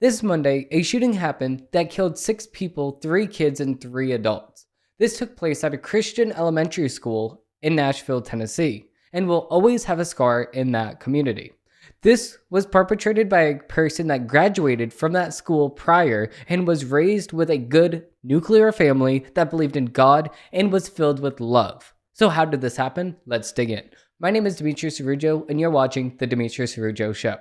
This Monday, a shooting happened that killed 6 people, 3 kids, and 3 adults. This took place at a Christian elementary school in Nashville, Tennessee, and will always have a scar in that community. This was perpetrated by a person that graduated from that school prior and was raised with a good nuclear family that believed in God and was filled with love. So how did this happen? Let's dig in. My name is Demetrios Araujo, and you're watching The Demetrios Araujo Show.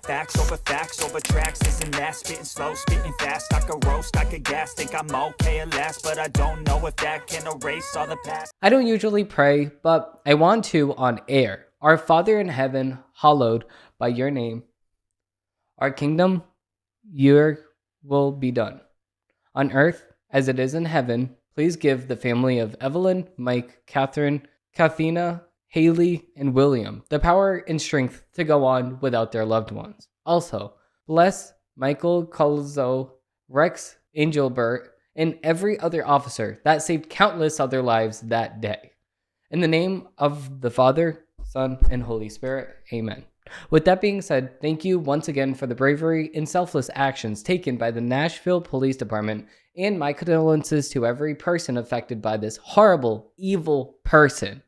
Facts over tracks, this and that, spitting slow, spitting fast, I could roast, I could gas, think I'm okay at last, but I don't know if that can erase all the past. I don't usually pray, but I want to on air. Our Father in heaven, hallowed by your name. Our kingdom, your will be done. On earth as it is in heaven, please give the family of Evelyn, Mike, Catherine, Kathina, Haley, and William the power and strength to go on without their loved ones. Also, bless Michael Colzo, Rex Angelbert, and every other officer that saved countless other lives that day. In the name of the Father, Son, and Holy Spirit, amen. With that being said, thank you once again for the bravery and selfless actions taken by the Nashville Police Department, and my condolences to every person affected by this horrible, evil person.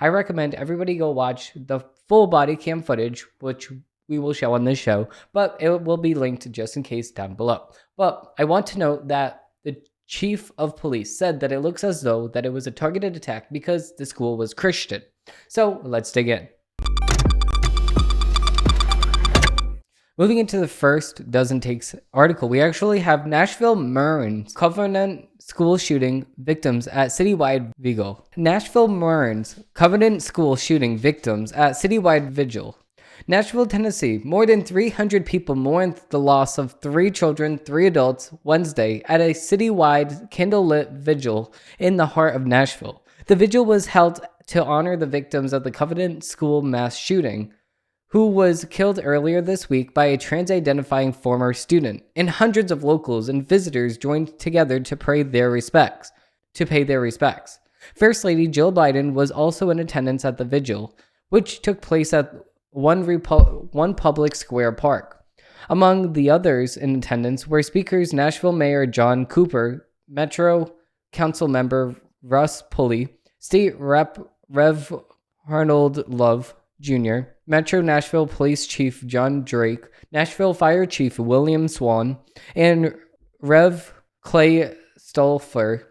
I recommend everybody go watch the full body cam footage, which we will show on this show, but it will be linked just in case down below. But I want to note that the chief of police said that it looks as though that it was a targeted attack because the school was Christian. So let's dig in. Moving into the first dozen takes article, we actually have Nashville Maroons Covenant school shooting victims at citywide vigil. Nashville Maroons Covenant school shooting victims at citywide vigil. Nashville, Tennessee. More than 300 people mourned the loss of 3 children, 3 adults Wednesday at a citywide candlelit vigil in the heart of Nashville. The vigil was held to honor the victims of the Covenant school mass shooting, who was killed earlier this week by a trans-identifying former student, and hundreds of locals and visitors joined together to pay their respects. First Lady Jill Biden was also in attendance at the vigil, which took place at one public square park. Among the others in attendance were speakers Nashville Mayor John Cooper, Metro Council member Russ Pulley, State Rep Rev Arnold Love Jr., Metro Nashville Police Chief John Drake, Nashville Fire Chief William Swan, and Rev Clay Stolfer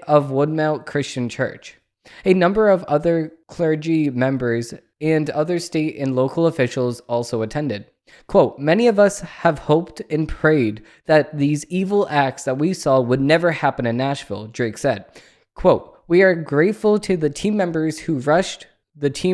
of Woodmount Christian Church. A number of other clergy members and other state and local officials also attended. Quote, many of us have hoped and prayed that these evil acts that we saw would never happen in Nashville, Drake said. Quote, we are grateful to the team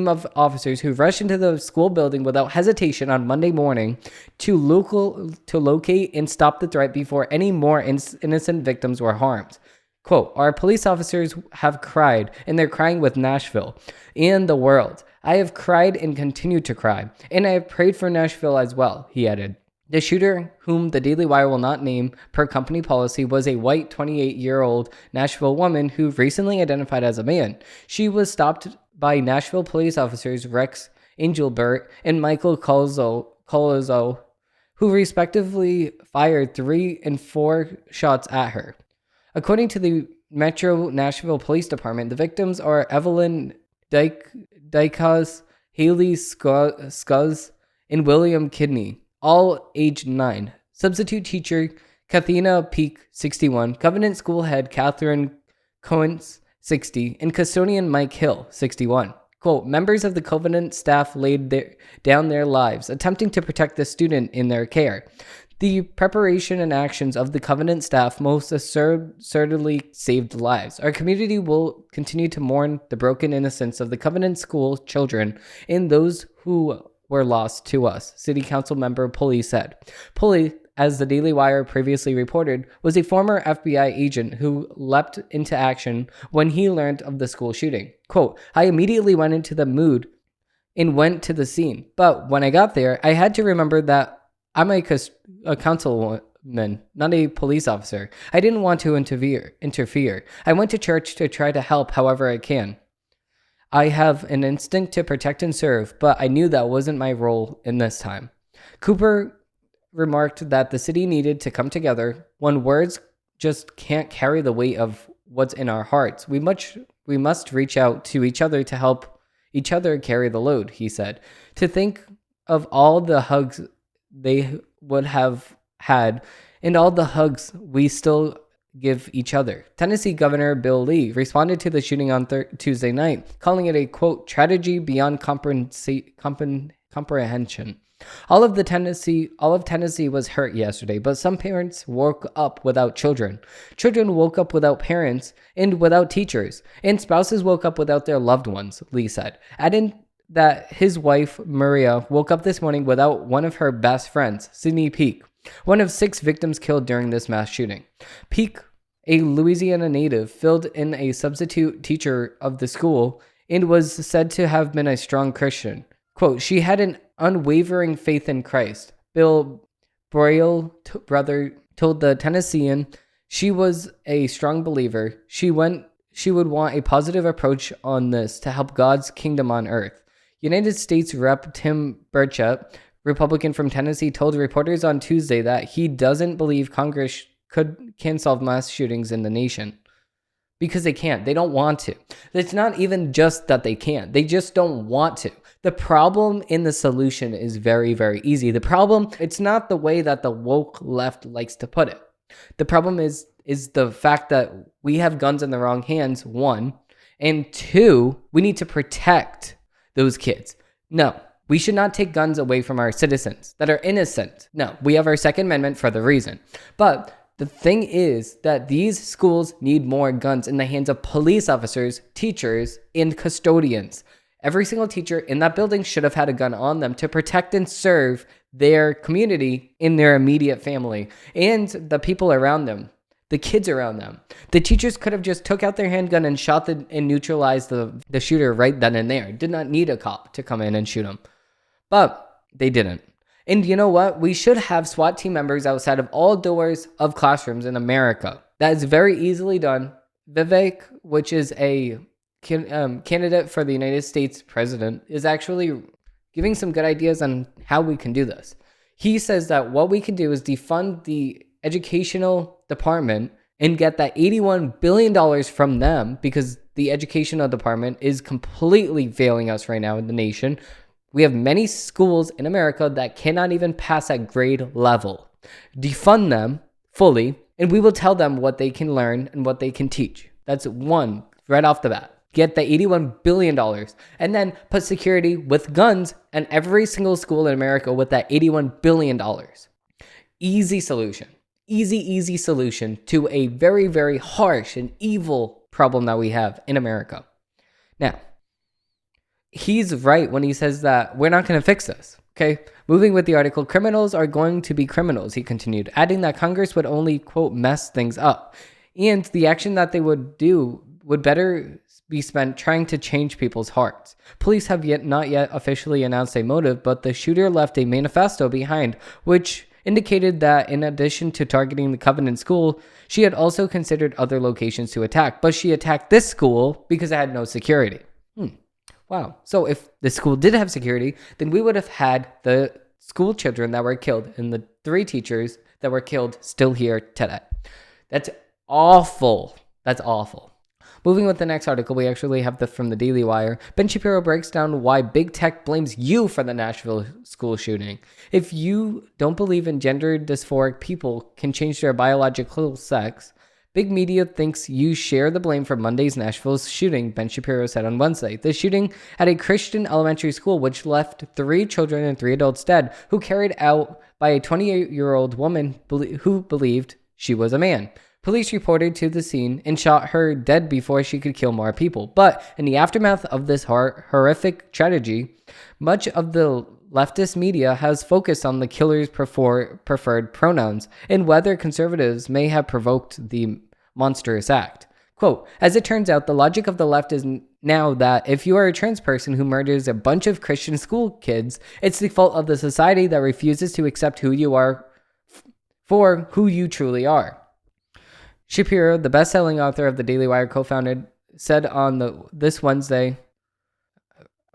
of officers who rushed into the school building without hesitation on Monday morning to locate and stop the threat before any more innocent victims were harmed. Quote, our police officers have cried, and they're crying with Nashville and the world. I have cried and continue to cry, and I have prayed for Nashville as well, he added. The shooter, whom the Daily Wire will not name per company policy, was a white 28-year-old Nashville woman who recently identified as a man. She was stopped by Nashville police officers Rex Angelbert and Michael Colzo, who respectively fired 3 and 4 shots at her. According to the Metro Nashville Police Department, the victims are Evelyn Dykos, Haley Scuzz, and William Kidney, all aged 9. Substitute teacher Kathina Peak, 61, Covenant School head Catherine Coens, 60, and custodian Mike Hill, 61. Quote, members of the Covenant staff laid down their lives, attempting to protect the student in their care. The preparation and actions of the Covenant staff most assuredly saved lives. Our community will continue to mourn the broken innocence of the Covenant school children and those who were lost to us, City Council member Pulley said. Pulley, as the Daily Wire previously reported, was a former FBI agent who leapt into action when he learned of the school shooting. Quote, I immediately went into the mood and went to the scene. But when I got there, I had to remember that I'm a councilman, not a police officer. I didn't want to interfere. I went to church to try to help however I can. I have an instinct to protect and serve, but I knew that wasn't my role in this time. Cooper remarked that the city needed to come together when words just can't carry the weight of what's in our hearts. We must reach out to each other to help each other carry the load, he said. To think of all the hugs they would have had and all the hugs we still give each other. Tennessee Governor Bill Lee responded to the shooting on Tuesday night, calling it a, quote, tragedy beyond comprehension. All of Tennessee was hurt yesterday, but some parents woke up without children. Children woke up without parents and without teachers, and spouses woke up without their loved ones, Lee said, adding that his wife, Maria, woke up this morning without one of her best friends, Sydney Peak, one of 6 victims killed during this mass shooting. Peak, a Louisiana native, filled in a substitute teacher of the school and was said to have been a strong Christian. Quote, she had an unwavering faith in Christ. Bill Broyle, brother, told the Tennessean she was a strong believer. She would want a positive approach on this to help God's kingdom on earth. United States Rep. Tim Burchett, Republican from Tennessee, told reporters on Tuesday that he doesn't believe Congress can solve mass shootings in the nation. Because they can't. They don't want to. It's not even just that they can't. They just don't want to. The problem in the solution is very, very easy. The problem, it's not the way that the woke left likes to put it. The problem is the fact that we have guns in the wrong hands, 1. And 2, we need to protect those kids. No, we should not take guns away from our citizens that are innocent. No, we have our Second Amendment for the reason. But the thing is that these schools need more guns in the hands of police officers, teachers, and custodians. Every single teacher in that building should have had a gun on them to protect and serve their community in their immediate family and the people around them, the kids around them. The teachers could have just took out their handgun and shot and neutralized the shooter right then and there. Did not need a cop to come in and shoot him. But they didn't. And you know what? We should have SWAT team members outside of all doors of classrooms in America. That is very easily done. Vivek, which is a candidate for the United States president, is actually giving some good ideas on how we can do this. He says that what we can do is defund the educational department and get that $81 billion from them, because the educational department is completely failing us right now in the nation. We have many schools in America that cannot even pass at grade level. Defund them fully, and we will tell them what they can learn and what they can teach. That's one right off the bat. Get the $81 billion and then put security with guns in every single school in America with that $81 billion. Easy solution. Easy solution to a very, very harsh and evil problem that we have in America. Now, he's right when he says that we're not going to fix this. Okay, moving with the article, criminals are going to be criminals, he continued, adding that Congress would only, quote, mess things up. And the action that they would do would better be spent trying to change people's hearts. Police have not yet officially announced a motive, but the shooter left a manifesto behind, which indicated that in addition to targeting the Covenant School, she had also considered other locations to attack. But she attacked this school because it had no security. Wow. So if the school did have security, then we would have had the school children that were killed and the 3 teachers that were killed still here today. That's awful. That's awful. Moving with the next article, we actually have from the Daily Wire. Ben Shapiro breaks down why big tech blames you for the Nashville school shooting. If you don't believe in gender dysphoric people can change their biological sex, big media thinks you share the blame for Monday's Nashville shooting, Ben Shapiro said on Wednesday. The shooting at a Christian elementary school, which left 3 children and 3 adults dead, who carried out by a 28-year-old woman who believed she was a man. Police reported to the scene and shot her dead before she could kill more people. But in the aftermath of this horrific tragedy, much of the leftist media has focused on the killer's preferred pronouns and whether conservatives may have provoked the monstrous act. Quote, as it turns out, the logic of the left is now that if you are a trans person who murders a bunch of Christian school kids, it's the fault of the society that refuses to accept who you are for who you truly are. Shapiro, the best-selling author of the Daily Wire, co-founded, said on this Wednesday,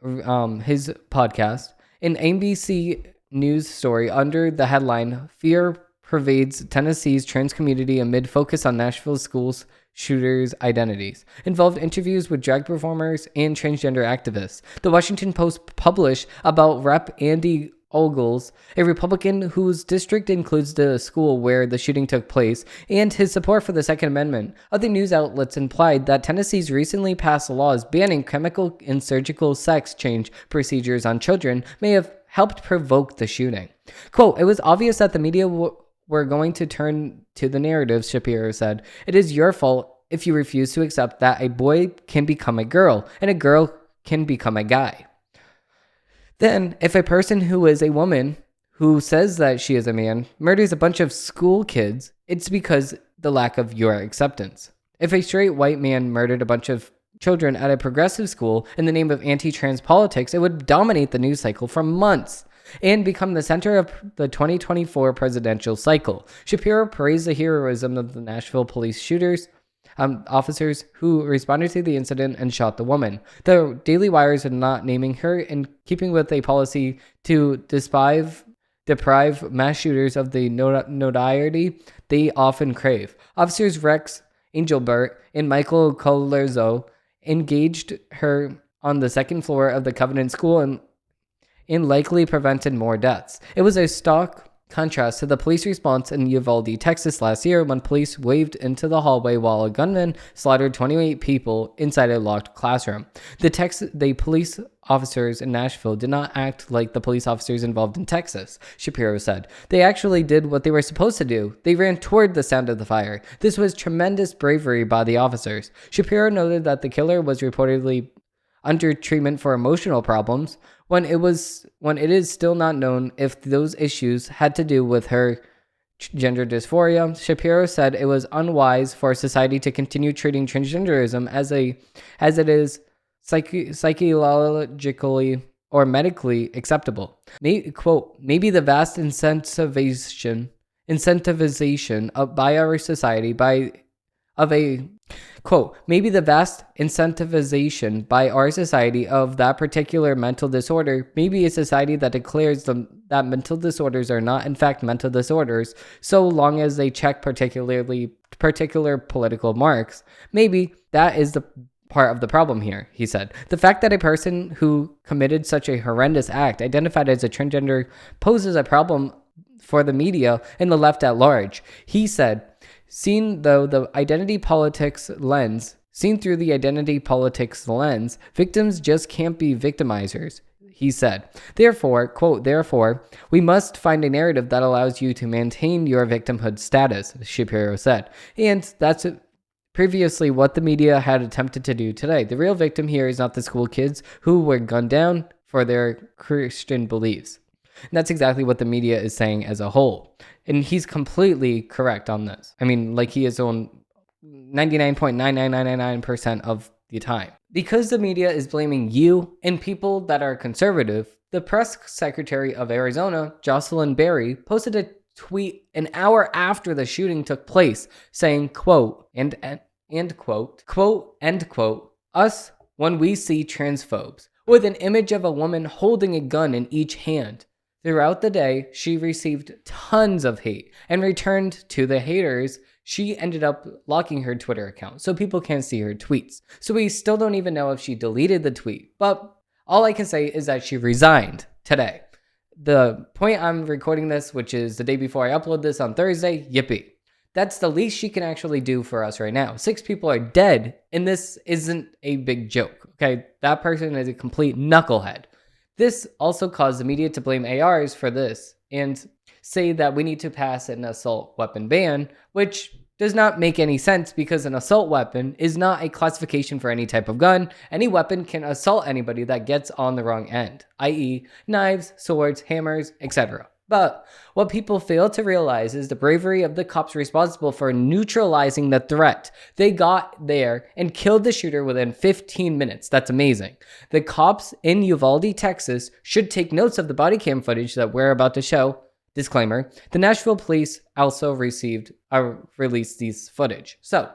his podcast, an NBC news story under the headline, Fear Pervades Tennessee's Trans Community Amid Focus on Nashville Schools Shooters' Identities, involved interviews with drag performers and transgender activists. The Washington Post published about Rep. Andy Ogles, a Republican whose district includes the school where the shooting took place, and his support for the Second Amendment. Other news outlets implied that Tennessee's recently passed laws banning chemical and surgical sex change procedures on children may have helped provoke the shooting. Quote, "It was obvious that the media were going to turn to the narrative," Shapiro said. "It is your fault if you refuse to accept that a boy can become a girl and a girl can become a guy. Then, if a person who is a woman who says that she is a man murders a bunch of school kids, it's because the lack of your acceptance. If a straight white man murdered a bunch of children at a progressive school in the name of anti-trans politics, it would dominate the news cycle for months and become the center of the 2024 presidential cycle." Shapiro praised the heroism of the Nashville police officers who responded to the incident and shot the woman. The Daily Wire is not naming her, in keeping with a policy to deprive mass shooters of the notoriety they often crave. Officers Rex Angelbert and Michael Colarzo engaged her on the second floor of the Covenant School and likely prevented more deaths. It was a stark contrast to the police response in Uvalde, Texas last year, when police waved into the hallway while a gunman slaughtered 28 people inside a locked classroom. The police officers in Nashville did not act like the police officers involved in Texas, Shapiro said. They actually did what they were supposed to do. They ran toward the sound of the fire. This was tremendous bravery by the officers. Shapiro noted that the killer was reportedly under treatment for emotional problems, when it is still not known if those issues had to do with her gender dysphoria. Shapiro said it was unwise for society to continue treating transgenderism as it is psychologically or medically acceptable. Quote, "Maybe the vast incentivization by our society of that particular mental disorder, maybe a society that declares that mental disorders are not in fact mental disorders, so long as they check particular political marks. Maybe that is the part of the problem here," he said. "The fact that a person who committed such a horrendous act identified as a transgender poses a problem for the media and the left at large," he said. Seen through the identity politics lens, victims just can't be victimizers," he said. Therefore, we must find a narrative that allows you to maintain your victimhood status," Shapiro said. And that's previously what the media had attempted to do today. The real victim here is not the school kids who were gunned down for their Christian beliefs. And that's exactly what the media is saying as a whole. And he's completely correct on this. I mean, like, he is on 99.99999% of the time. Because the media is blaming you and people that are conservative, the press secretary of Arizona, Jocelyn Berry, posted a tweet an hour after the shooting took place saying, quote, end quote, "Us when we see transphobes," with an image of a woman holding a gun in each hand. Throughout the day, she received tons of hate and returned to the haters. She ended up locking her Twitter account so people can't see her tweets. So we still don't even know if she deleted the tweet. But all I can say is that she resigned today. The point I'm recording this, which is the day before I upload this on Thursday, yippee. That's the least she can actually do for us right now. 6 people are dead, and this isn't a big joke, okay? That person is a complete knucklehead. This also caused the media to blame ARs for this and say that we need to pass an assault weapon ban, which does not make any sense because an assault weapon is not a classification for any type of gun. Any weapon can assault anybody that gets on the wrong end, i.e. knives, swords, hammers, etc. But what people fail to realize is the bravery of the cops responsible for neutralizing the threat. They got there and killed the shooter within 15 minutes. That's amazing. The cops in Uvalde, Texas should take notes of the body cam footage that we're about to show. Disclaimer, the Nashville police also released these footage. So,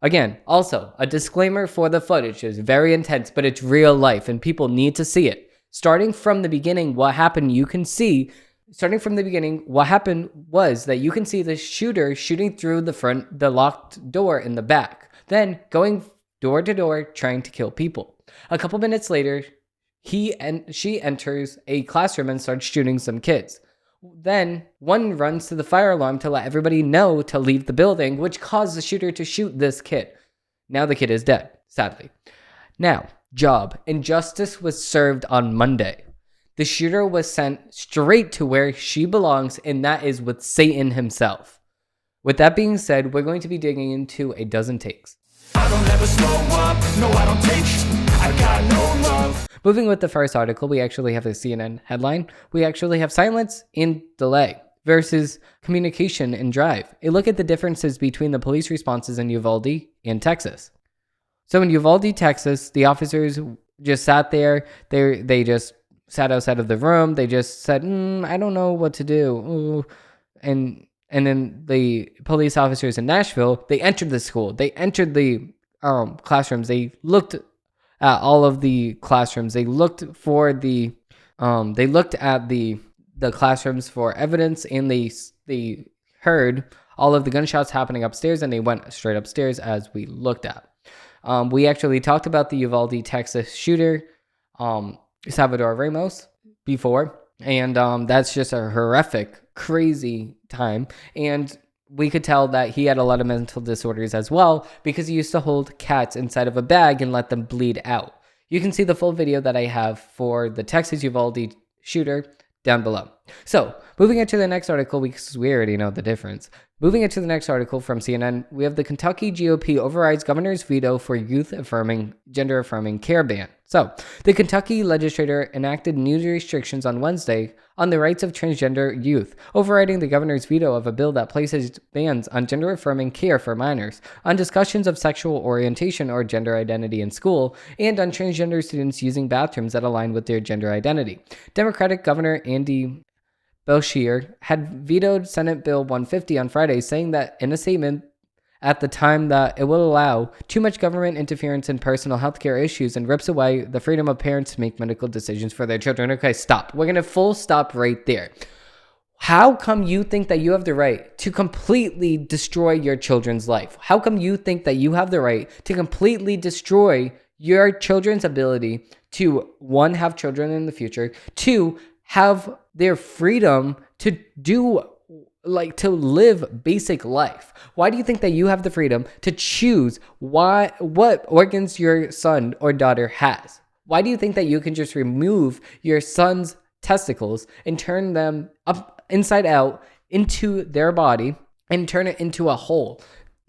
again, also a disclaimer for the footage. It's very intense, but it's real life and people need to see it. Starting from the beginning, what happened, you can see Starting from the beginning, what happened was that you can see the shooter shooting through the locked door in the back, then going door to door trying to kill people. A couple minutes later, she enters a classroom and starts shooting some kids. Then one runs to the fire alarm to let everybody know to leave the building, which caused the shooter to shoot this kid. Now the kid is dead, sadly. Now, job and justice was served on Monday. The shooter was sent straight to where she belongs, and that is with Satan himself. With that being said, we're going to be digging into a dozen takes. I don't ever slow up, no I don't take I got no love. Moving with the first article, we actually have a CNN headline. We actually have silence and delay versus communication and drive. A look at the differences between the police responses in Uvalde and Texas. So in Uvalde, Texas, the officers just sat there. They just sat outside of the room. They just said, I don't know what to do. Ooh. And then the police officers in Nashville, they entered the school. They entered the classrooms. They looked at all of the classrooms. They looked at the classrooms for evidence, and they heard all of the gunshots happening upstairs, and they went straight upstairs as we looked at. We actually talked about the Uvalde, Texas shooter, Salvador Ramos, before, and that's just a horrific, crazy time. And we could tell that he had a lot of mental disorders as well, because he used to hold cats inside of a bag and let them bleed out. You can see the full video that I have for the Texas Uvalde shooter down below. So, moving into the next article, because we already know the difference. Moving into the next article from CNN, we have the Kentucky GOP overrides governor's veto for gender-affirming care ban. So, the Kentucky legislature enacted new restrictions on Wednesday on the rights of transgender youth, overriding the governor's veto of a bill that places bans on gender-affirming care for minors, on discussions of sexual orientation or gender identity in school, and on transgender students using bathrooms that align with their gender identity. Democratic Governor Andy Beshear had vetoed Senate Bill 150 on Friday, saying that in a statement at the time that it will allow too much government interference in personal health care issues and rips away the freedom of parents to make medical decisions for their children. Okay, stop. We're going to full stop right there. How come you think that you have the right to completely destroy your children's life? How come you think that you have the right to completely destroy your children's ability to, one, have children in the future, two, have their freedom to to live basic life? Why do you think that you have the freedom to choose what organs your son or daughter has? Why do you think that you can just remove your son's testicles and turn them up inside out into their body and turn it into a hole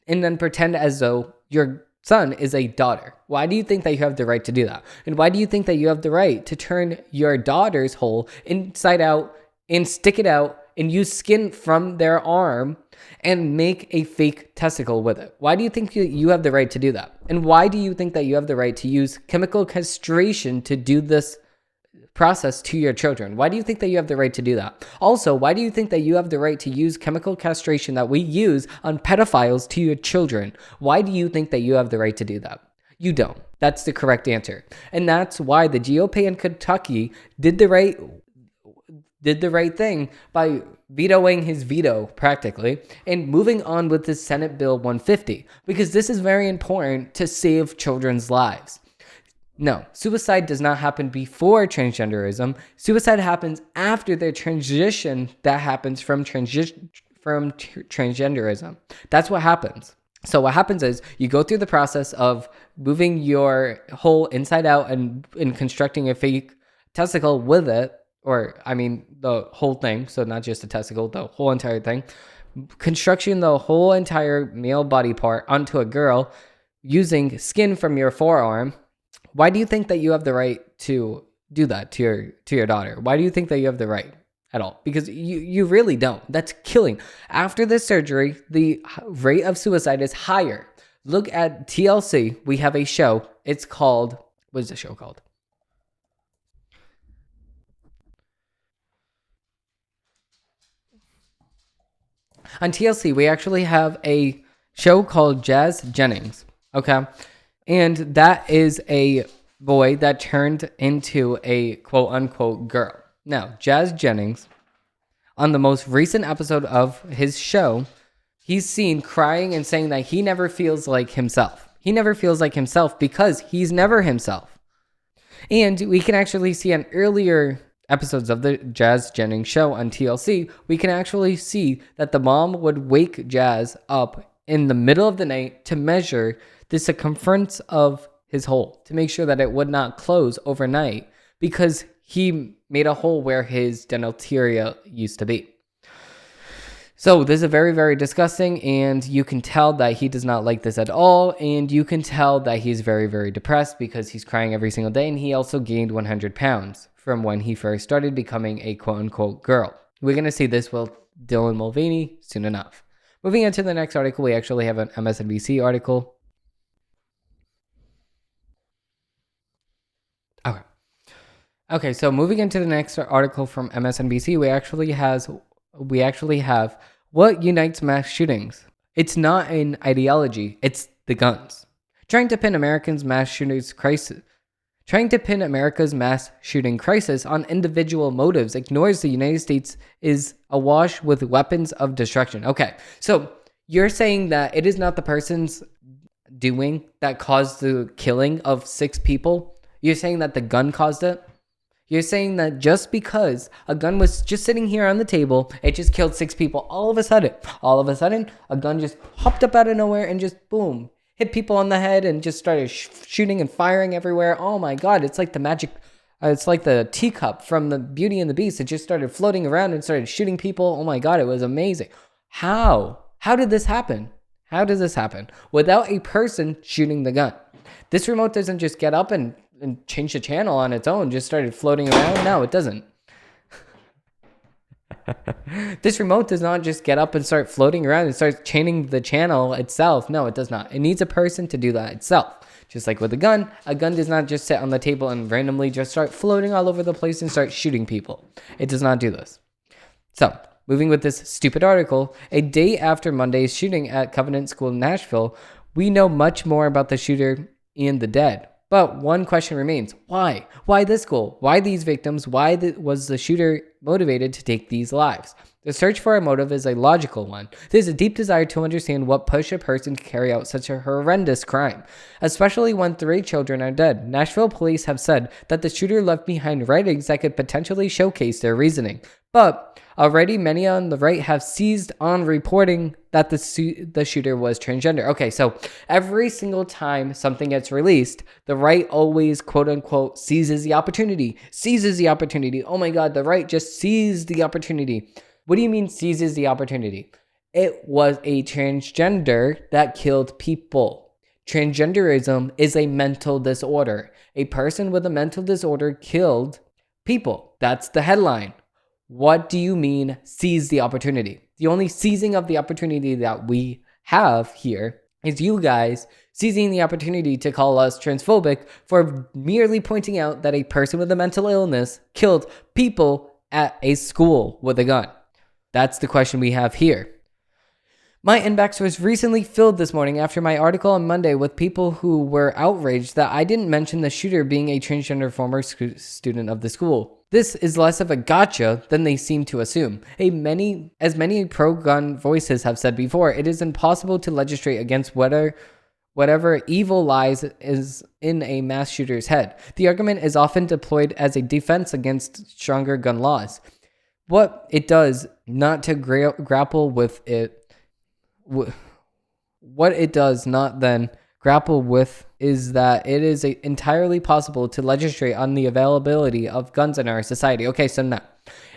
and then pretend as though your son is a daughter? Why do you think that you have the right to do that? And why do you think that you have the right to turn your daughter's hole inside out and stick it out and use skin from their arm and make a fake testicle with it? Why do you think you have the right to do that? And why do you think that you have the right to use chemical castration to do this process to your children? Why do you think that you have the right to do that? Also, why do you think that you have the right to use chemical castration that we use on pedophiles to your children? Why do you think that you have the right to do that? You don't. That's the correct answer. And that's why the GOP in Kentucky did the right thing by vetoing his veto practically and moving on with this Senate Bill 150, because this is very important to save children's lives. No, suicide does not happen before transgenderism. Suicide happens after the transition that happens from transgenderism. That's what happens. So what happens is you go through the process of moving your hole inside out and constructing a fake testicle with it, or I mean the whole thing, so not just a testicle, the whole entire thing. Constructing the whole entire male body part onto a girl using skin from your forearm. Why do you think that you have the right to do that to your daughter? Why do you think that you have the right at all? Because you really don't. That's killing. After this surgery, the rate of suicide is higher. Look at TLC. We have a show. It's called, what is the show called? On TLC, we actually have a show called Jazz Jennings. Okay. And that is a boy that turned into a quote unquote girl. Now, Jazz Jennings On the most recent episode of his show, he's seen crying and saying that he never feels like himself. He never feels like himself because he's never himself. And we can actually see on earlier episodes of the Jazz Jennings show on TLC, we can actually see that the mom would wake Jazz up in the middle of the night to measure the circumference of his hole to make sure that it would not close overnight because he made a hole where his genitalia used to be. So this is very, very disgusting, and you can tell that he does not like this at all, and you can tell that he's very, very depressed because he's crying every single day, and he also gained 100 pounds from when he first started becoming a quote-unquote girl. We're going to see this with Dylan Mulvaney soon enough. Moving into the next article, we actually have an MSNBC article. Okay, so moving into the next article from MSNBC, we actually have what unites mass shootings. It's not an ideology, it's the guns. Trying to pin America's mass shooting crisis on individual motives ignores the United States is awash with weapons of destruction. Okay, so you're saying that it is not the person's doing that caused the killing of 6 people? You're saying that the gun caused it? You're saying that just because a gun was just sitting here on the table, it just killed 6 people all of a sudden, a gun just hopped up out of nowhere and just boom, hit people on the head and just started shooting and firing everywhere. Oh my God, it's like the magic, it's like the teacup from the Beauty and the Beast. It just started floating around and started shooting people. Oh my God, it was amazing. How? How did this happen? How does this happen without a person shooting the gun? This remote doesn't just get up and change the channel on its own, just started floating around. No, it doesn't. This remote does not just get up and start floating around and start changing the channel itself. No, it does not. It needs a person to do that itself. Just like with a gun does not just sit on the table and randomly just start floating all over the place and start shooting people. It does not do this. So, moving with this stupid article, a day after Monday's shooting at Covenant School in Nashville, we know much more about the shooter and the dead. But one question remains. Why? Why this school? Why these victims? Why was the shooter motivated to take these lives? The search for a motive is a logical one. There's a deep desire to understand what pushed a person to carry out such a horrendous crime, especially when 3 children are dead. Nashville police have said that the shooter left behind writings that could potentially showcase their reasoning. But already many on the right have seized on reporting that the shooter was transgender. Okay, so every single time something gets released, the right always, quote unquote, seizes the opportunity. Oh my God, the right just seized the opportunity. What do you mean seizes the opportunity? It was a transgender that killed people. Transgenderism is a mental disorder. A person with a mental disorder killed people. That's the headline. What do you mean seize the opportunity? The only seizing of the opportunity that we have here is you guys seizing the opportunity to call us transphobic for merely pointing out that a person with a mental illness killed people at a school with a gun. That's the question we have here. My inbox was recently filled this morning after my article on Monday with people who were outraged that I didn't mention the shooter being a transgender former student of the school. This is less of a gotcha than they seem to assume. As many pro-gun voices have said before, it is impossible to legislate against whatever evil lies is in a mass shooter's head. The argument is often deployed as a defense against stronger gun laws. What it does not to grapple with it. What it does not then grapple with is that it is entirely possible to legislate on the availability of guns in our society. Okay, so now,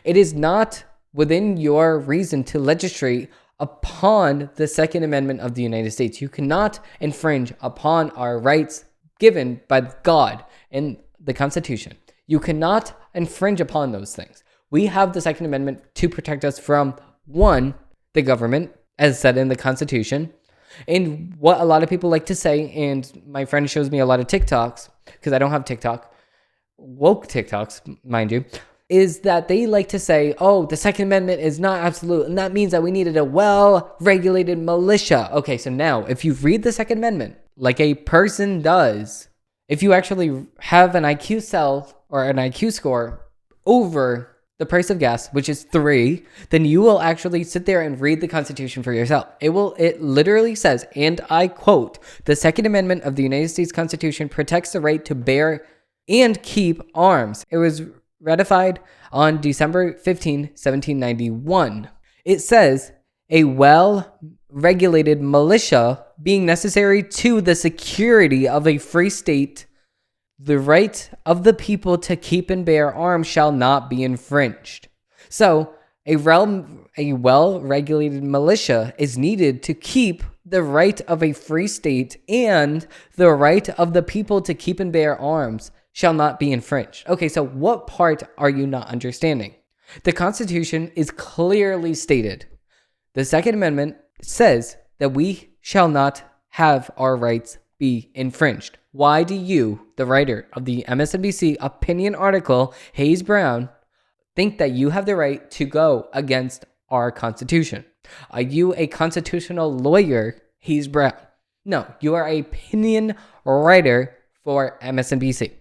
it is not within your reason to legislate upon the Second Amendment of the United States. You cannot infringe upon our rights given by God in the Constitution. You cannot infringe upon those things. We have the Second Amendment to protect us from, 1, the government, as said in the Constitution. And what a lot of people like to say, and my friend shows me a lot of TikToks, because I don't have TikTok, woke TikToks, mind you, is that they like to say, oh, the Second Amendment is not absolute, and that means that we needed a well-regulated militia. Okay, so now, if you read the Second Amendment, like a person does, if you actually have an IQ cell or an IQ score over the price of gas, which is 3, then you will actually sit there and read the Constitution for yourself. It literally says, and I quote, "The Second Amendment of the United States Constitution protects the right to bear and keep arms." It was ratified on December 15, 1791. It says, "A well-regulated militia being necessary to the security of a free state, the right of the people to keep and bear arms shall not be infringed." So, a well-regulated militia is needed to keep the right of a free state, and the right of the people to keep and bear arms shall not be infringed. Okay, so what part are you not understanding? The Constitution is clearly stated. The Second Amendment says that we shall not have our rights be infringed. Why do you, the writer of the MSNBC opinion article, Hayes Brown, think that you have the right to go against our Constitution? Are you a constitutional lawyer, Hayes Brown? No, you are an opinion writer for MSNBC.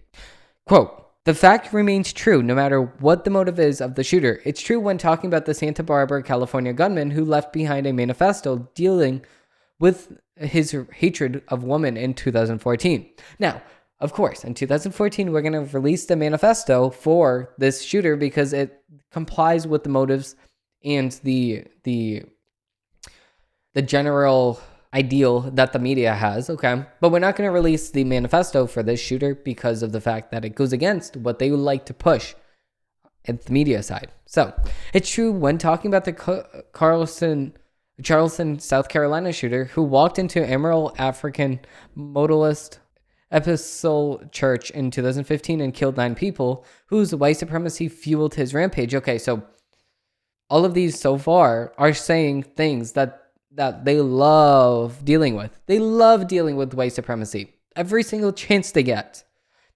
Quote, "The fact remains true no matter what the motive is of the shooter. It's true when talking about the Santa Barbara, California gunman who left behind a manifesto dealing with his hatred of women in 2014. Now, of course, in 2014, we're going to release the manifesto for this shooter because it complies with the motives and the general ideal that the media has, okay? But we're not going to release the manifesto for this shooter because of the fact that it goes against what they would like to push at the media side. So, it's true when talking about the Charleston, South Carolina shooter who walked into Emerald African Modalist Episcopal Church in 2015 and killed 9 people, whose white supremacy fueled his rampage. Okay, so all of these so far are saying things that they love dealing with. They love dealing with white supremacy. Every single chance they get,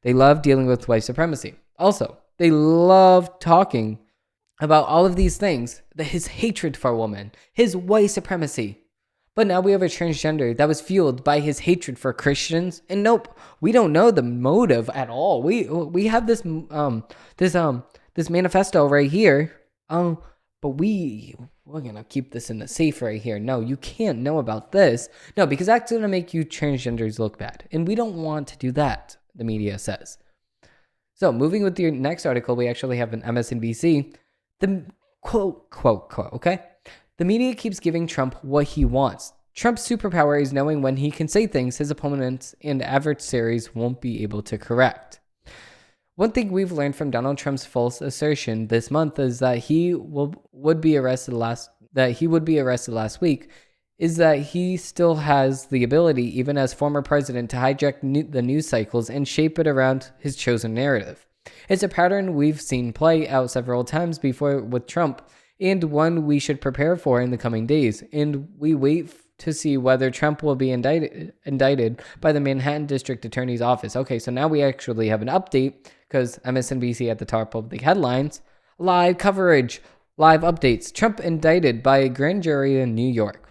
they love dealing with white supremacy. Also, they love talking about all of these things, his hatred for women, his white supremacy. But now we have a transgender that was fueled by his hatred for Christians. And nope, we don't know the motive at all. We have this manifesto right here. But we're gonna keep this in the safe right here. No, you can't know about this. No, because that's gonna make you transgenders look bad. And we don't want to do that, the media says. So moving with your next article, we actually have an MSNBC. The quote, okay? "The media keeps giving Trump what he wants. Trump's superpower is knowing when he can say things his opponents and adversaries won't be able to correct. One thing we've learned from Donald Trump's false assertion this month is that he would be arrested last week is that he still has the ability, even as former president, to hijack the news cycles and shape it around his chosen narrative. It's a pattern we've seen play out several times before with Trump, and one we should prepare for in the coming days. And we wait to see whether Trump will be indicted by the Manhattan District Attorney's Office." Okay, so now we actually have an update because MSNBC at the top of the headlines. Live coverage, live updates. Trump indicted by a grand jury in New York.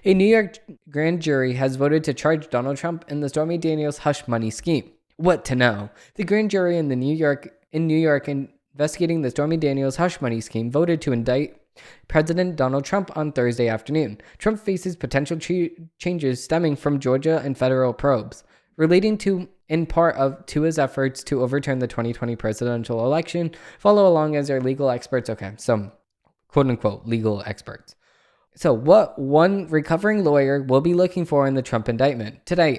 A New York grand jury has voted to charge Donald Trump in the Stormy Daniels hush money scheme. What to know? The grand jury in New York investigating the Stormy Daniels hush money scheme voted to indict President Donald Trump on Thursday afternoon. Trump faces potential changes stemming from Georgia and federal probes, relating in part to his efforts to overturn the 2020 presidential election. Follow along as our legal experts. Okay, so quote unquote legal experts. So what one recovering lawyer will be looking for in the Trump indictment. Today,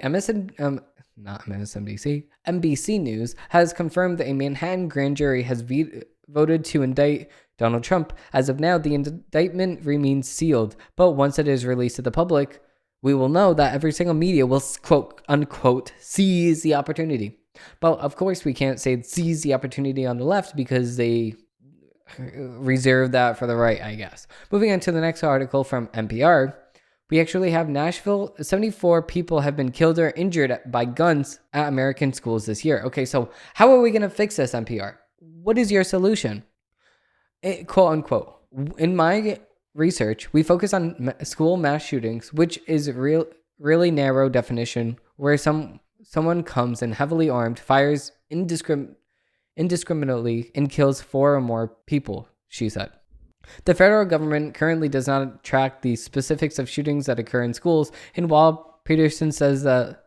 NBC News has confirmed that a Manhattan grand jury has voted to indict Donald Trump. As of now, the indictment remains sealed, but once it is released to the public, we will know that every single media will, quote unquote, seize the opportunity. But of course, we can't say seize the opportunity on the left because they reserve that for the right, I guess. Moving on to the next article from NPR. We actually have Nashville. 74 people have been killed or injured by guns at American schools this year. Okay, so how are we going to fix this, NPR? What is your solution? Quote unquote. In my research, we focus on school mass shootings, which is really narrow definition where someone comes in heavily armed, fires indiscriminately, and kills 4 or more people. she said. The federal government currently does not track the specifics of shootings that occur in schools, and while Peterson says that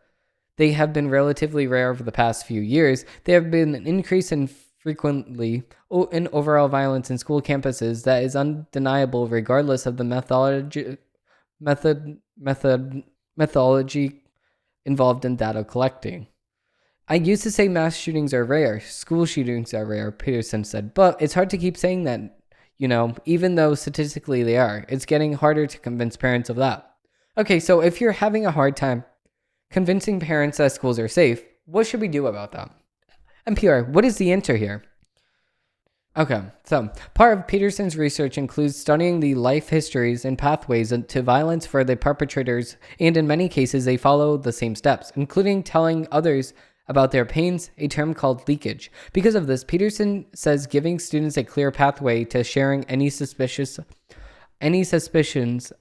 they have been relatively rare over the past few years, there have been an increase in frequently in overall violence in school campuses that is undeniable regardless of the methodology involved in data collecting. I used to say mass shootings are rare, school shootings are rare, Peterson said, but it's hard to keep saying that, even though statistically they are. It's getting harder to convince parents of that. Okay, so if you're having a hard time convincing parents that schools are safe, what should we do about that? NPR, what is the answer here? Okay, so part of Peterson's research includes studying the life histories and pathways to violence for the perpetrators, and in many cases, they follow the same steps, including telling others about their pains, a term called leakage. Because of this, Peterson says giving students a clear pathway to sharing any suspicions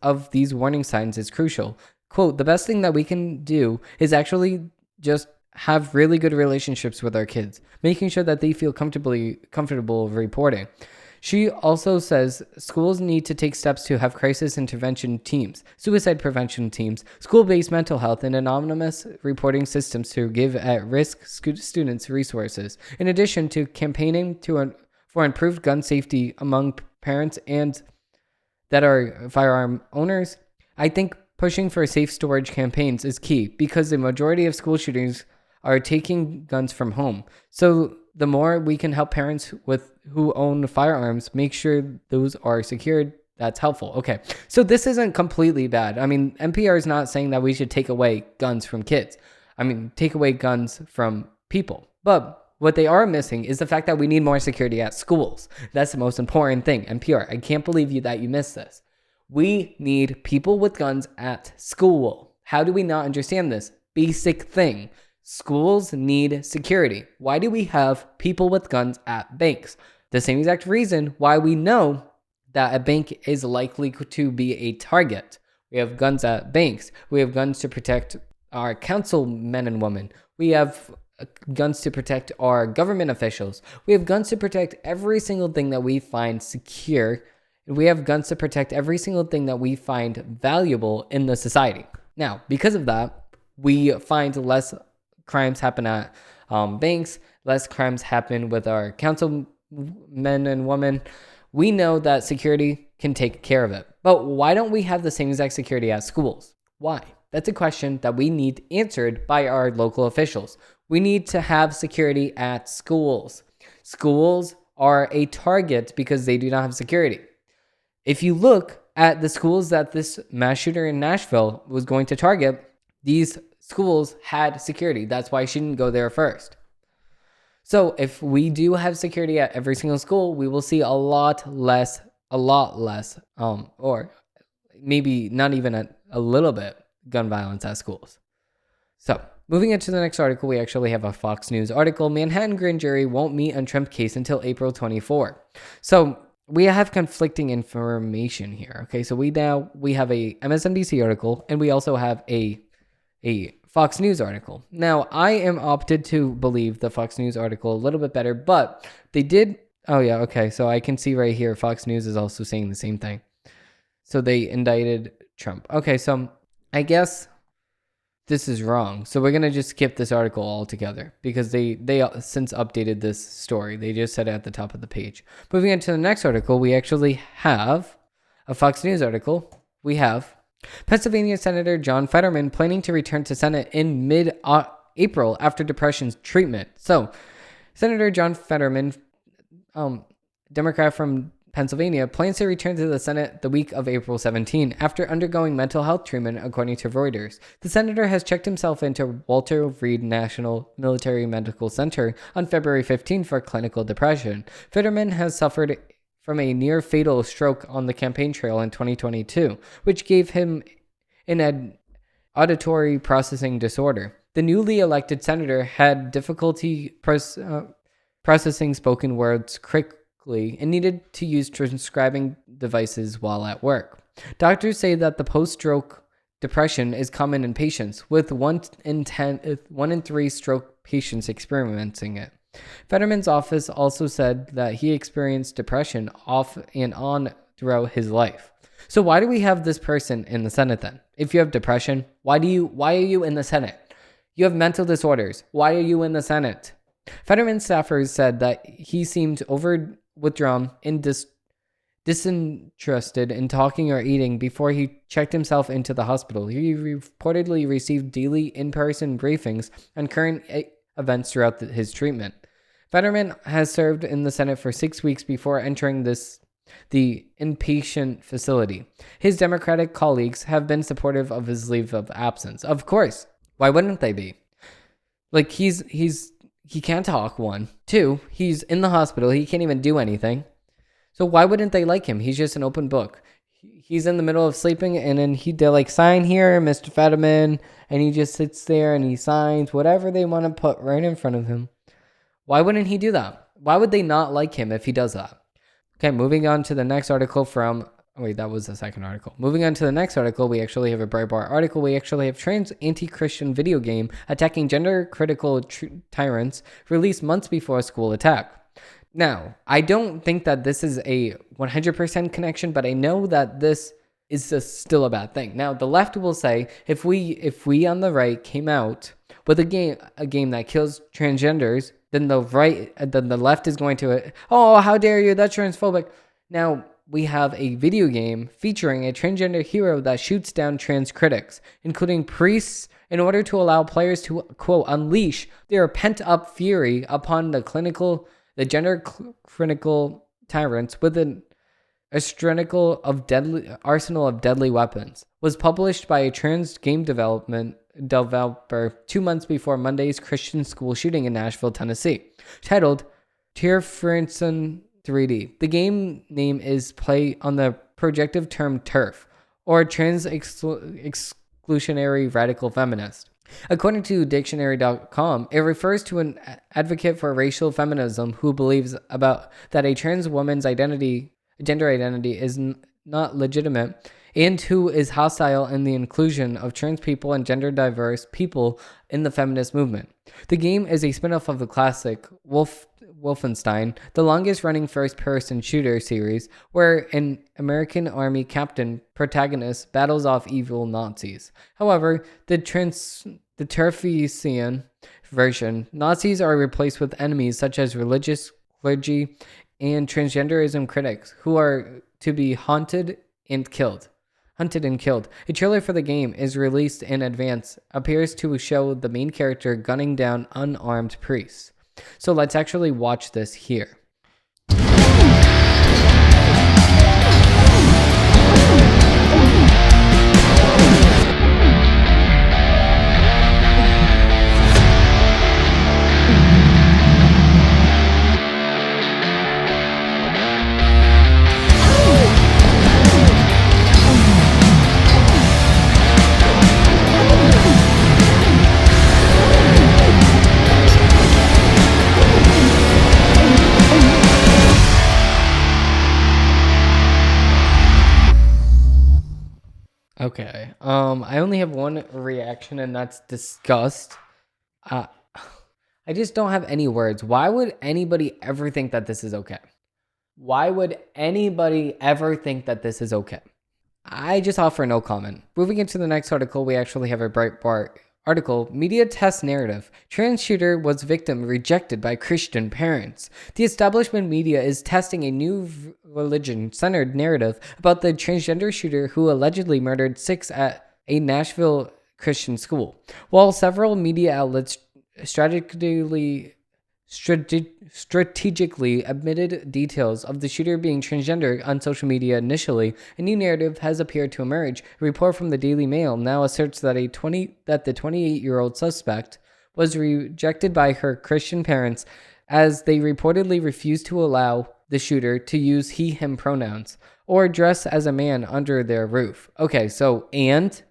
of these warning signs is crucial. Quote, the best thing that we can do is actually just have really good relationships with our kids, making sure that they feel comfortable reporting. She also says schools need to take steps to have crisis intervention teams, suicide prevention teams, school-based mental health, and anonymous reporting systems to give at-risk students resources. In addition to campaigning for improved gun safety among parents and that are firearm owners, I think pushing for safe storage campaigns is key because the majority of school shootings are taking guns from home. So the more we can help parents who own firearms make sure those are secured, that's helpful. Okay, so this isn't completely bad. I mean, NPR is not saying that we should take away guns from kids. I mean, take away guns from people. But what they are missing is the fact that we need more security at schools. That's the most important thing. NPR, I can't believe that you missed this. We need people with guns at school. How do we not understand this? Basic thing. Schools need security. Why do we have people with guns at banks? The same exact reason why we know that a bank is likely to be a target. We have guns at banks. We have guns to protect our councilmen and women. We have guns to protect our government officials. We have guns to protect every single thing that we find secure. We have guns to protect every single thing that we find valuable in the society. Now, because of that, we find less crimes happen at banks, less crimes happen with our councilmen and women. We know that security can take care of it. But why don't we have the same exact security at schools? Why? That's a question that we need answered by our local officials. We need to have security at schools. Schools are a target because they do not have security. If you look at the schools that this mass shooter in Nashville was going to target, these schools had security. That's why she didn't go there first. So if we do have security at every single school, we will see a lot less, or maybe not even a little bit gun violence at schools. So moving into the next article, we actually have a Fox News article. Manhattan grand jury won't meet on Trump case until April 24. So we have conflicting information here. Okay, so we have a MSNBC article and we also have a Fox News article. Now, I am opted to believe the Fox News article a little bit better, but they did. Oh yeah, okay. So I can see right here, Fox News is also saying the same thing. So they indicted Trump. Okay, so I guess this is wrong. So we're gonna just skip this article altogether because they since updated this story. They just said it at the top of the page. Moving on to the next article, we actually have a Fox News article. We have Pennsylvania Senator John Fetterman planning to return to Senate in mid-April after depression treatment. So, Senator John Fetterman, Democrat from Pennsylvania, plans to return to the Senate the week of April 17 after undergoing mental health treatment, according to Reuters. The senator has checked himself into Walter Reed National Military Medical Center on February 15 for clinical depression. Fetterman has suffered from a near-fatal stroke on the campaign trail in 2022, which gave him an auditory processing disorder. The newly elected senator had difficulty processing spoken words quickly and needed to use transcribing devices while at work. Doctors say that the post-stroke depression is common in patients, with 1 in 3 stroke patients experiencing it. Fetterman's office also said that he experienced depression off and on throughout his life. So why do we have this person in the Senate then? If you have depression, why are you in the Senate? You have mental disorders. Why are you in the Senate? Fetterman staffers said that he seemed withdrawn and disinterested in talking or eating before he checked himself into the hospital. He reportedly received daily in-person briefings on current events throughout his treatment. Fetterman has served in the Senate for 6 weeks before entering the inpatient facility. His Democratic colleagues have been supportive of his leave of absence. Of course. Why wouldn't they be? Like, he can't talk, 1. 2, he's in the hospital. He can't even do anything. So why wouldn't they like him? He's just an open book. He's in the middle of sleeping, and then they're like, sign here, Mr. Fetterman, and he just sits there and he signs whatever they want to put right in front of him. Why wouldn't he do that? Why would they not like him if he does that? Okay, moving on to the next article that was the second article. Moving on to the next article, we actually have a Breitbart article. We actually have trans anti-Christian video game attacking gender-critical tyrants released months before a school attack. Now, I don't think that this is a 100% connection, but I know that this is still a bad thing. Now, the left will say, if we on the right came out with a game that kills transgenders, then the left is going to, oh, how dare you, that's transphobic. Now, we have a video game featuring a transgender hero that shoots down trans critics, including priests, in order to allow players to, quote, unleash their pent-up fury upon the gender critical tyrants with an arsenal of deadly weapons. Was published by a trans game developer 2 months before Monday's Christian school shooting in Nashville, Tennessee, titled Tierfrieden 3D. The game name is play on the projective term TERF, or trans exclusionary radical feminist. According to dictionary.com, it refers to an advocate for racial feminism who believes that a trans woman's gender identity is not legitimate, and who is hostile in the inclusion of trans people and gender diverse people in the feminist movement. The game is a spin-off of the classic Wolfenstein, the longest-running first-person shooter series, where an American Army captain protagonist battles off evil Nazis. However, the Terfisian version, Nazis are replaced with enemies such as religious clergy and transgenderism critics, who are to be hunted and killed. A trailer for the game is released in advance, appears to show the main character gunning down unarmed priests. So let's actually watch this here. Okay. I only have one reaction, and that's disgust. I just don't have any words. Why would anybody ever think that this is okay? Why would anybody ever think that this is okay? I just offer no comment. Moving into the next article, we actually have a Breitbart article. Media test narrative. Trans shooter was victim rejected by Christian parents. The establishment media is testing a new religion-centered narrative about the transgender shooter who allegedly murdered 6 at a Nashville Christian school. While several media outlets strategically admitted details of the shooter being transgender on social media initially, a new narrative has appeared to emerge. A report from the Daily Mail now asserts that the 28-year-old suspect was rejected by her Christian parents as they reportedly refused to allow the shooter to use he/him pronouns or dress as a man under their roof. Okay, so and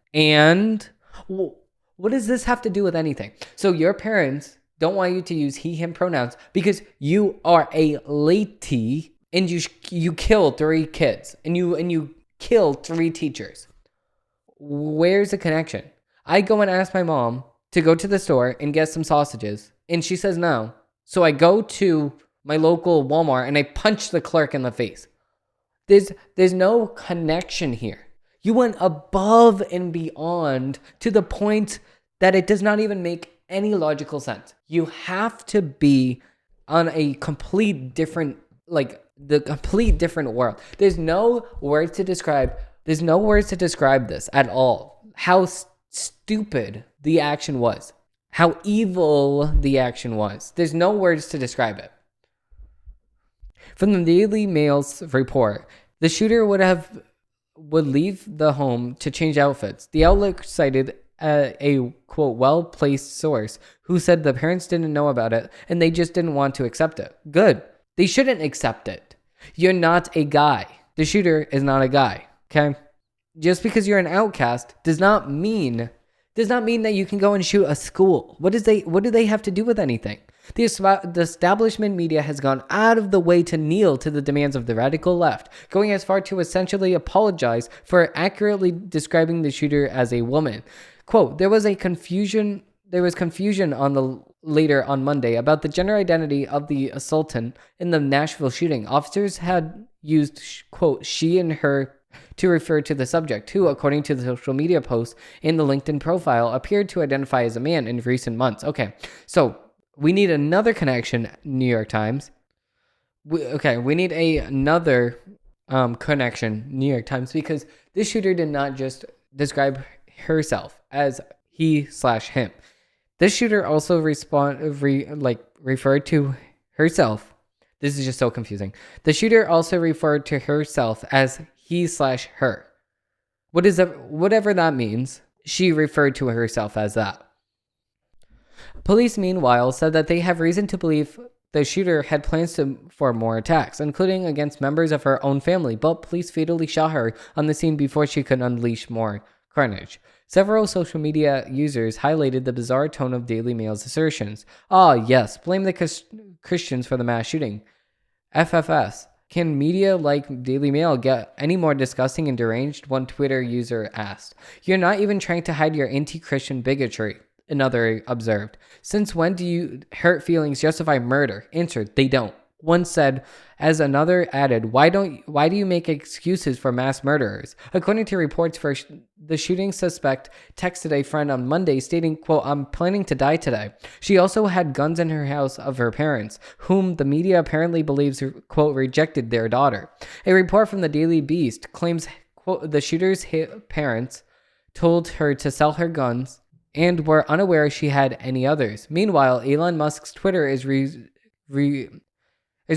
what does this have to do with anything? So your parents don't want you to use he/him pronouns because you are a lady and you killed 3 kids and you killed 3 teachers. Where's the connection? I go and ask my mom to go to the store and get some sausages, and she says no. So I go to my local Walmart and I punch the clerk in the face. There's no connection here. You went above and beyond to the point that it does not even make any logical sense. You have to be on a complete different, like the complete different world. There's no words to describe this at all. How stupid the action was. How evil the action was. There's no words to describe it. From the Daily Mail's report, the shooter would leave the home to change outfits. The outlet cited a quote well-placed source who said the parents didn't know about it and they just didn't want to accept it. Good. They shouldn't accept it. You're not a guy. The shooter is not a guy. Okay? Just because you're an outcast does not mean that you can go and shoot a school. What do they have to do with anything? The establishment media has gone out of the way to kneel to the demands of the radical left, going as far to essentially apologize for accurately describing the shooter as a woman. Quote, there was confusion later on Monday about the gender identity of the assailant in the Nashville shooting. Officers had used, quote, she and her to refer to the subject, who, according to the social media post in the LinkedIn profile, appeared to identify as a man in recent months. Okay, so we need another connection, New York Times. We need another connection, New York Times, because this shooter did not just describe herself as he/him. This shooter also referred to herself. This is just so confusing. The shooter also referred to herself as he/her. Whatever that means, she referred to herself as that. Police, meanwhile, said that they have reason to believe the shooter had plans for more attacks, including against members of her own family, but police fatally shot her on the scene before she could unleash more carnage. Several social media users highlighted the bizarre tone of Daily Mail's assertions. Yes, blame the Christians for the mass shooting. FFS. Can media like Daily Mail get any more disgusting and deranged? One Twitter user asked. You're not even trying to hide your anti-Christian bigotry, another observed. Since when do you hurt feelings justify murder? Answered, they don't. One said, as another added, why do you make excuses for mass murderers? According to reports, the shooting suspect texted a friend on Monday stating, quote, I'm planning to die today. She also had guns in her house of her parents, whom the media apparently believes, quote, rejected their daughter. A report from the Daily Beast claims, quote, the shooter's parents told her to sell her guns and were unaware she had any others. Meanwhile, Elon Musk's Twitter is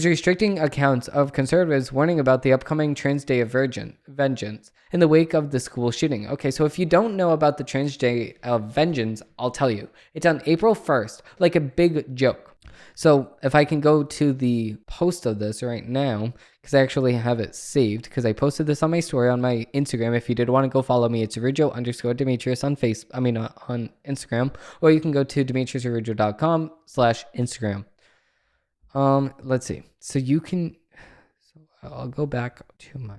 restricting accounts of conservatives warning about the upcoming Trans Day of Vengeance in the wake of the school shooting. Okay, so if you don't know about the Trans Day of Vengeance, I'll tell you. It's on April 1st, like a big joke. So if I can go to the post of this right now, because I actually have it saved, because I posted this on my story on my Instagram. If you did want to go follow me, it's Araujo_Demetrios on on Instagram, or you can go to DemetriosAraujo.com/Instagram. Let's see. So I'll go back to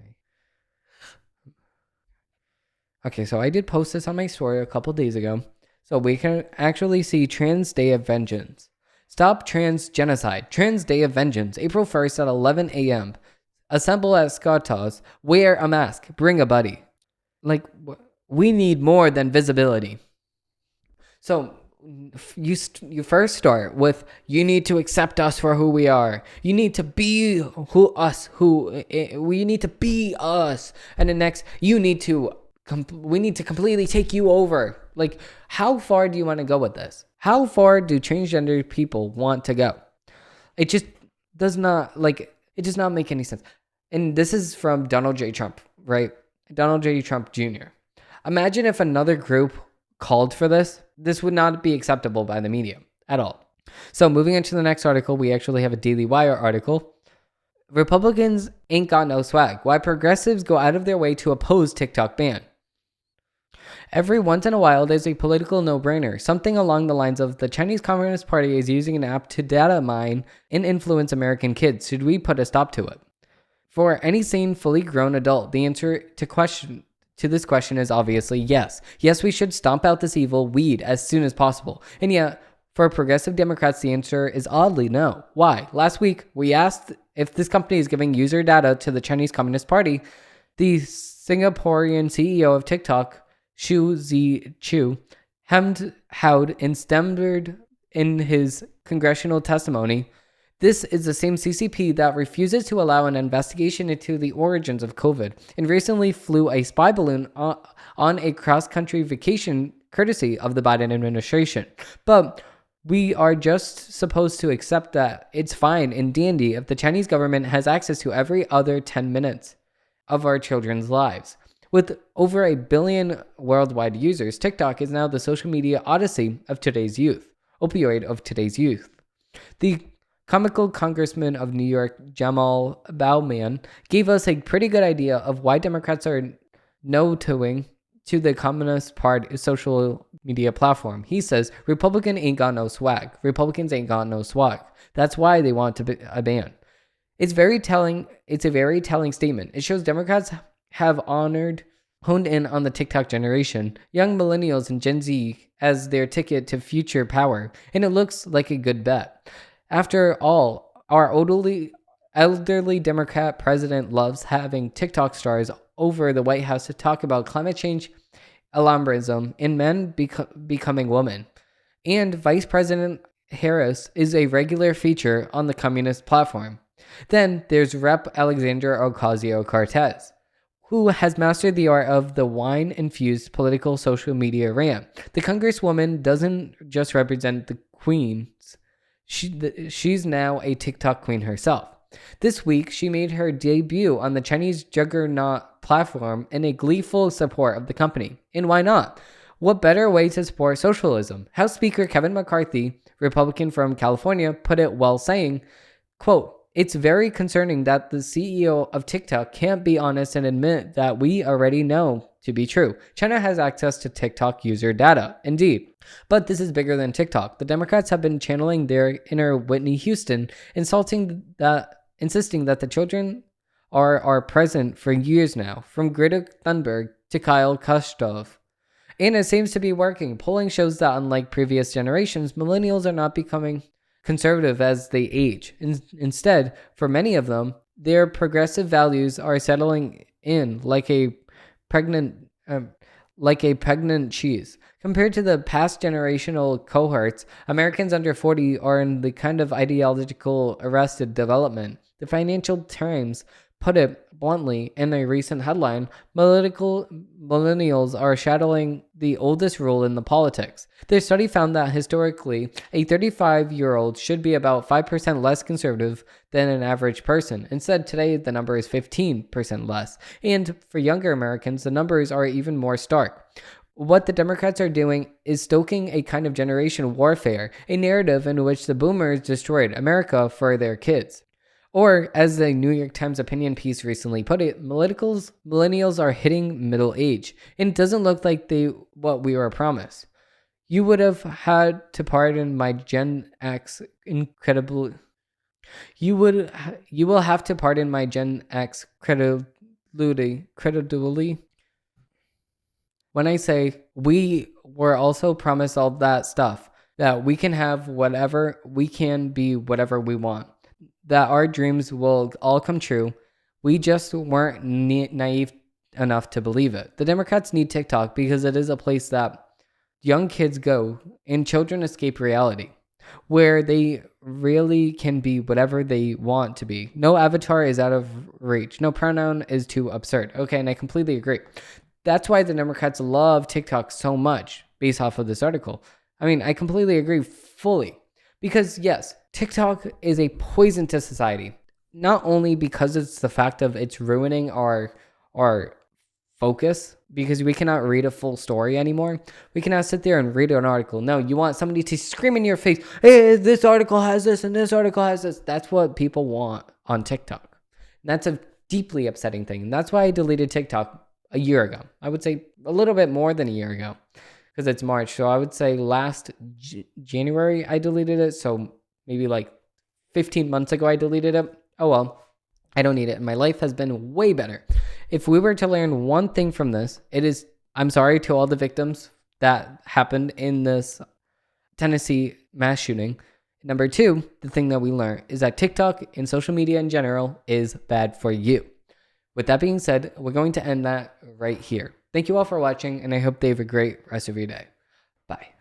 okay, so I did post this on my story a couple days ago. So we can actually see Trans Day of Vengeance. Stop trans genocide. Trans Day of Vengeance, April 1st at 11 a.m. Assemble at Scott's. Wear a mask. Bring a buddy. Like, we need more than visibility. So you first start with, you need to accept us for who we are. You need to be we need to be us. And then next, we need to completely take you over. Like, how far do you want to go with this? How far do transgender people want to go? It just does not make any sense. And this is from Donald J. Trump, right? Donald J. Trump Jr. Imagine if another group called for this. This would not be acceptable by the media at all. So moving into the next article, we actually have a Daily Wire article. Republicans ain't got no swag. Why progressives go out of their way to oppose TikTok ban. Every once in a while, there's a political no-brainer. Something along the lines of the Chinese Communist Party is using an app to data mine and influence American kids. Should we put a stop to it? For any sane, fully grown adult, the answer to this question is obviously yes. Yes, we should stomp out this evil weed as soon as possible. And yet, For progressive Democrats, the answer is oddly no. Why? Last week, we asked if this company is giving user data to the Chinese Communist Party. The Singaporean CEO of TikTok, Xu Zichu, howled and stammered in his congressional testimony. This is the same CCP that refuses to allow an investigation into the origins of COVID and recently flew a spy balloon on a cross-country vacation courtesy of the Biden administration. But we are just supposed to accept that it's fine and dandy if the Chinese government has access to every other 10 minutes of our children's lives. With over 1 billion worldwide users, TikTok is now the social media odyssey of today's youth, opioid of today's youth. The comical congressman of New York, Jamal Bowman, gave us a pretty good idea of why Democrats are no-toing to the Communist Party social media platform. He says, Republicans ain't got no swag. That's why they want to be a ban. It's a very telling statement. It shows Democrats have honed in on the TikTok generation, young millennials and Gen Z as their ticket to future power, and it looks like a good bet. After all, our elderly Democrat president loves having TikTok stars over the White House to talk about climate change, alarmism, and men becoming women. And Vice President Harris is a regular feature on the communist platform. Then there's Rep. Alexandra Ocasio-Cortez, who has mastered the art of the wine-infused political social media rant. The Congresswoman doesn't just represent the queens. She's now a TikTok queen herself. This week, she made her debut on the Chinese juggernaut platform in a gleeful support of the company. And why not? What better way to support socialism? House Speaker Kevin McCarthy, Republican from California, put it well saying, quote, "It's very concerning that the CEO of TikTok can't be honest and admit that we already know to be true. China has access to TikTok user data, indeed. But this is bigger than TikTok. The Democrats have been channeling their inner Whitney Houston, insisting that the children are present for years now, from Greta Thunberg to Kyle Kushner. And it seems to be working. Polling shows that unlike previous generations, millennials are not becoming conservative as they age. Instead, for many of them, their progressive values are settling in like a pregnant cheese. Compared to the past generational cohorts, Americans under 40 are in the kind of ideological arrested development. The Financial Times put it bluntly in a recent headline, millennials are shadowing the oldest rule in the politics. Their study found that historically, a 35-year-old should be about 5% less conservative than an average person. Instead, today, the number is 15% less. And for younger Americans, the numbers are even more stark. What the Democrats are doing is stoking a kind of generation warfare, a narrative in which the boomers destroyed America for their kids. Or, as the New York Times opinion piece recently put it, millennials are hitting middle age, and it doesn't look like what we were promised. You would have had to pardon my Gen X incredible. You will have to pardon my Gen X credulity when I say we were also promised all that stuff, that we can have whatever, we can be whatever we want, that our dreams will all come true. We just weren't naive enough to believe it. The Democrats need TikTok because it is a place that young kids go and children escape reality, where they really can be whatever they want to be. No avatar is out of reach. No pronoun is too absurd. Okay, and I completely agree. That's why the Democrats love TikTok so much based off of this article. I mean, I completely agree fully. Because yes, TikTok is a poison to society. Not only because it's the fact of it's ruining our focus, because we cannot read a full story anymore. We cannot sit there and read an article. No, you want somebody to scream in your face, hey, this article has this and this article has this. That's what people want on TikTok. And that's a deeply upsetting thing. And that's why I deleted TikTok a year ago. I would say a little bit more than a year ago because it's March. So I would say last January I deleted it. So maybe like 15 months ago I deleted it. Oh well, I don't need it. My life has been way better. If we were to learn one thing from this, it is, I'm sorry to all the victims that happened in this Tennessee mass shooting. Number 2, the thing that we learned is that TikTok and social media in general is bad for you. With that being said, we're going to end that right here. Thank you all for watching, and I hope they have a great rest of your day. Bye.